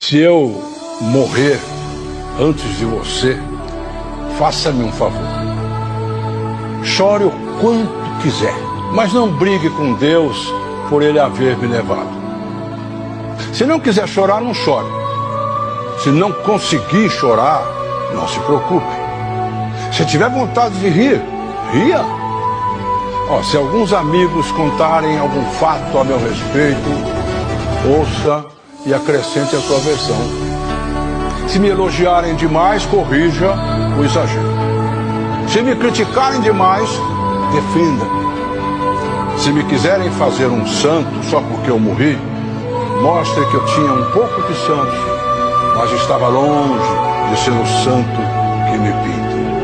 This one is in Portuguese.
Se eu morrer antes de você, faça-me um favor. Chore o quanto quiser, mas não brigue com Deus por ele haver me levado. Se não quiser chorar, não chore. Se não conseguir chorar, não se preocupe. Se tiver vontade de rir, ria. Se alguns amigos contarem algum fato a meu respeito, ouça e acrescente a sua versão. Se me elogiarem demais, corrija o exagero. Se me criticarem demais, defenda. Se me quiserem fazer um santo só porque eu morri, mostre que eu tinha um pouco de santo, mas estava longe de ser o santo que me pintam.